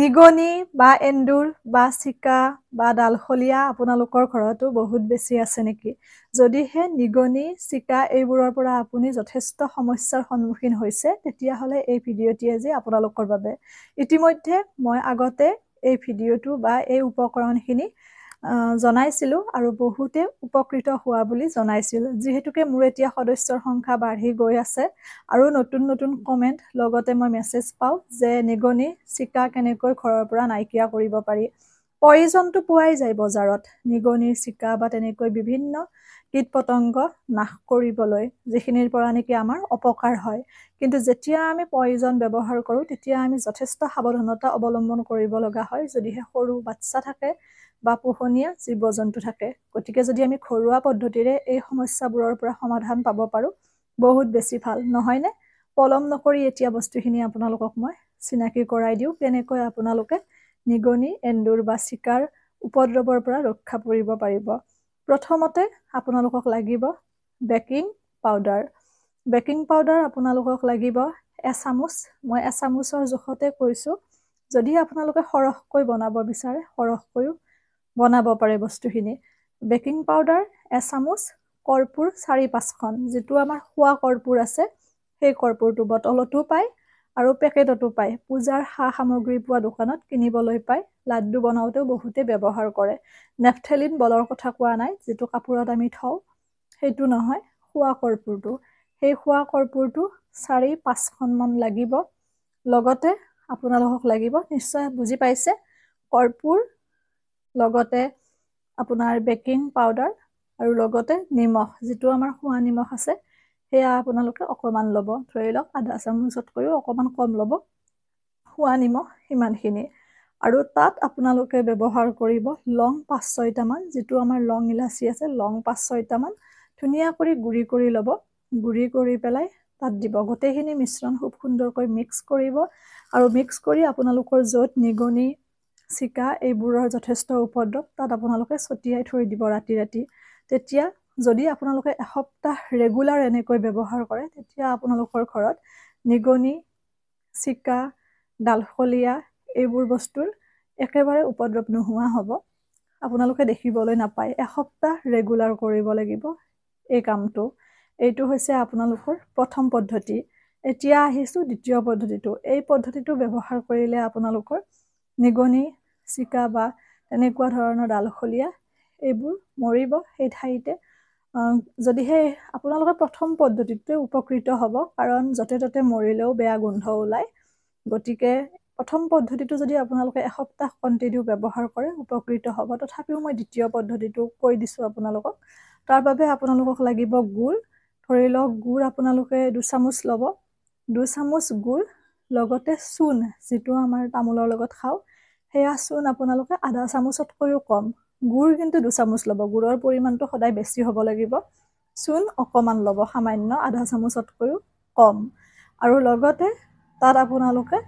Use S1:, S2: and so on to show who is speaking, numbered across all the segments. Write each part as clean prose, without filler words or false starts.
S1: নিগনি বা এন্দুৰ বা চিকা বা ডালখলীয়া আপোনালোকৰ ঘৰতো বহুত বেছি আছে নেকি? যদিহে নিগনি চিকা এইবোৰৰ পৰা আপুনি যথেষ্ট সমস্যাৰ সন্মুখীন হৈছে তেতিয়াহ'লে এই ভিডিঅ'টি আজি আপোনালোকৰ বাবে। ইতিমধ্যে মই আগতে এই ভিডিঅ'টো বা এই উপকৰণখিনি জনাইছিলো আৰু বহুতে উপকৃত হোৱা বুলি জনাইছিল। যেহেতুকে মোৰ এতিয়া সদস্যৰ সংখ্যা বাঢ়ি গৈ আছে আৰু নতুন নতুন কমেন্ট লগতে মই মেছেজ পাওঁ যে নিগনি চিকা কেনেকৈ ঘৰৰ পৰা নাইকিয়া কৰিব পাৰি। পয়জনটো পোৱাই যায় বজাৰত, নিগনিৰ চিকা বা তেনেকৈ বিভিন্ন কীট পতংগ নাশ কৰিবলৈ, যিখিনিৰ পৰা নেকি আমাৰ অপকাৰ হয়। কিন্তু যেতিয়া আমি পয়জন ব্যৱহাৰ কৰোঁ তেতিয়া আমি যথেষ্ট সাৱধানতা অৱলম্বন কৰিব লগা হয় যদিহে সৰু বাচ্চা থাকে বা পোহনীয়া জীৱ-জন্তু থাকে। গতিকে যদি আমি ঘৰুৱা পদ্ধতিৰে এই সমস্যাবোৰৰ পৰা সমাধান পাব পাৰোঁ বহুত বেছি ভাল, নহয়নে? পলম নকৰি এতিয়া বস্তুখিনি আপোনালোকক মই চিনাকি কৰাই দিওঁ কেনেকৈ আপোনালোকে নিগনি এন্দুৰ বা চিকাৰ উপদ্ৰৱৰ পৰা ৰক্ষা পৰিব পাৰিব। প্ৰথমতে আপোনালোকক লাগিব বেকিং পাউডাৰ। বেকিং পাউডাৰ আপোনালোকক লাগিব এচামুচ। মই এচামুচৰ জোখতে কৈছোঁ। যদি আপোনালোকে সৰহকৈ বনাব বিচাৰে সৰহকৈও বনাব পাৰে বস্তুখিনি। বেকিং পাউডাৰ এচামুচ, কৰ্পূৰ 4-5খন, যিটো আমাৰ খোৱা কৰ্পূৰ আছে সেই কৰ্পূৰটো বটলতো পায় আৰু পেকেটতো পায়। পূজাৰ সা-সামগ্ৰী পোৱা দোকানত কিনিবলৈ পায়। লাড্ডু বনাওঁতেও বহুতে ব্যৱহাৰ কৰে। নেফথেলিন বলৰ কথা কোৱা নাই, যিটো কাপোৰত আমি থওঁ সেইটো নহয়, খোৱা কৰ্পূৰটো। সেই খোৱা কৰ্পূৰটো 4-5খনমান লাগিব। লগতে আপোনালোকক লাগিব, নিশ্চয় বুজি পাইছে, কৰ্পূৰ লগতে আপোনাৰ বেকিং পাউডাৰ আৰু লগতে নিমখ, যিটো আমাৰ খোৱা নিমখ আছে সেয়া আপোনালোকে অকণমান ল'ব। ধৰি লওক আধা চামুচতকৈও অকণমান কম ল'ব খোৱা নিমখ, সিমানখিনি। আৰু তাত আপোনালোকে ব্যৱহাৰ কৰিব লং 5-6টামান, যিটো আমাৰ লং ইলাচি আছে, লং 5-6টামান ধুনীয়া কৰি গুড়ি কৰি ল'ব। গুড়ি কৰি পেলাই তাত দিব। গোটেইখিনি মিশ্ৰণ খুব সুন্দৰকৈ মিক্স কৰিব আৰু মিক্স কৰি আপোনালোকৰ য'ত নিগনি চিকা এইবোৰৰ যথেষ্ট উপদ্ৰৱ তাত আপোনালোকে ছটিয়াই থৈ দিব ৰাতি ৰাতি। তেতিয়া যদি আপোনালোকে এসপ্তাহ ৰেগুলাৰ এনেকৈ ব্যৱহাৰ কৰে তেতিয়া আপোনালোকৰ ঘৰত নিগনি চিকা ডালখলীয়া এইবোৰ বস্তুৰ একেবাৰে উপদ্ৰৱ নোহোৱা হ'ব। আপোনালোকে দেখিবলৈ নাপায়। এসপ্তাহ ৰেগুলাৰ কৰিব লাগিব এই কামটো। এইটো হৈছে আপোনালোকৰ প্ৰথম পদ্ধতি। এতিয়া আহিছোঁ দ্বিতীয় পদ্ধতিটো। এই পদ্ধতিটো ব্যৱহাৰ কৰিলে আপোনালোকৰ নিগনি চিকা বা তেনেকুৱা ধৰণৰ ডালখলীয়া এইবোৰ মৰিব সেই ঠাইতে। যদিহে আপোনালোকে প্ৰথম পদ্ধতিটোৱে উপকৃত হ'ব, কাৰণ য'তে ত'তে মৰিলেও বেয়া গোন্ধ ওলায়। গতিকে প্ৰথম পদ্ধতিটো যদি আপোনালোকে এসপ্তাহ কণ্টিনিউ ব্যৱহাৰ কৰে উপকৃত হ'ব। তথাপিও মই দ্বিতীয় পদ্ধতিটো কৈ দিছোঁ আপোনালোকক। তাৰ বাবে আপোনালোকক লাগিব গুড়। ধৰি লওক গুড় আপোনালোকে 2 চামুচ ল'ব। 2 চামুচ গুড় লগতে চূণ, যিটো আমাৰ তামোলৰ লগত খাওঁ, সেয়া চূণ আপোনালোকে আধা চামুচতকৈও কম। গুড় কিন্তু 2 চামুচ ল'ব। গুড়ৰ পৰিমাণটো সদায় বেছি হ'ব লাগিব। চূণ অকণমান ল'ব, সামান্য, আধা চামুচতকৈও কম। আৰু লগতে তাত আপোনালোকে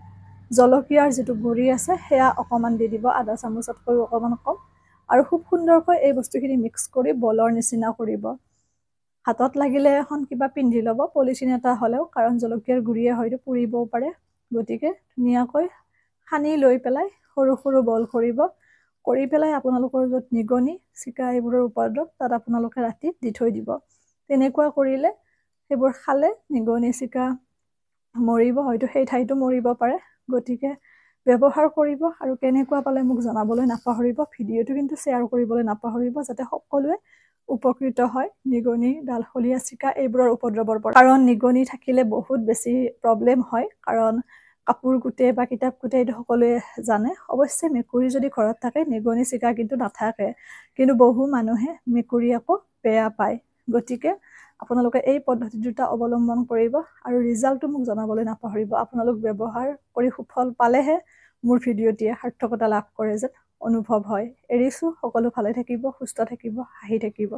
S1: জলকীয়াৰ যিটো গুড়ি আছে সেয়া অকণমান দি দিব, আধা চামুচতকৈও অকণমান কম। আৰু খুব সুন্দৰকৈ এই বস্তুখিনি মিক্স কৰি বলৰ নিচিনা কৰিব। হাতত লাগিলে এখন কিবা পিন্ধি ল'ব, পলিথিন এটা হ'লেও, কাৰণ জলকীয়াৰ গুড়িয়ে হয়তো পুৰিবও পাৰে। গতিকে ধুনীয়াকৈ সানি লৈ পেলাই সৰু সৰু বল কৰিব। কৰি পেলাই আপোনালোকৰ য'ত নিগনি চিকা এইবোৰৰ উপদ্ৰৱ তাত আপোনালোকে ৰাতি দি থৈ দিব। তেনেকুৱা কৰিলে সেইবোৰ খালে নিগনি চিকা মৰিব, হয়তো সেই ঠাইতো মৰিব পাৰে। গতিকে ব্যৱহাৰ কৰিব আৰু কেনেকুৱা পালে মোক জনাবলৈ নাপাহৰিব। ভিডিঅ'টো কিন্তু শ্বেয়াৰ কৰিবলৈ নাপাহৰিব যাতে সকলোৱে উপকৃত হয় নিগনি ডালখলীয়া চিকা এইবোৰৰ উপদ্ৰৱৰ পৰা। কাৰণ নিগনি থাকিলে বহুত বেছি প্ৰব্লেম হয়, কাৰণ কাপোৰ গোটে বা কিতাপ গোটে এইটো সকলোৱে জানে। অৱশ্যে মেকুৰী যদি ঘৰত থাকে নিগনি চিকা কিন্তু নাথাকে, কিন্তু বহু মানুহে মেকুৰী আকৌ বেয়া পায়। গতিকে আপোনালোকে এই পদ্ধতি দুটা অৱলম্বন কৰিব আৰু ৰিজাল্টটো মোক জনাবলৈ নাপাহৰিব। আপোনালোক ব্যৱহাৰ কৰি সুফল পালেহে মোৰ ভিডিঅ'টিয়ে সাৰ্থকতা লাভ কৰে যেন অনুভৱ হয়। এৰিছোঁ, সকলো ভালে থাকিব, সুস্থ থাকিব, হাঁহি থাকিব।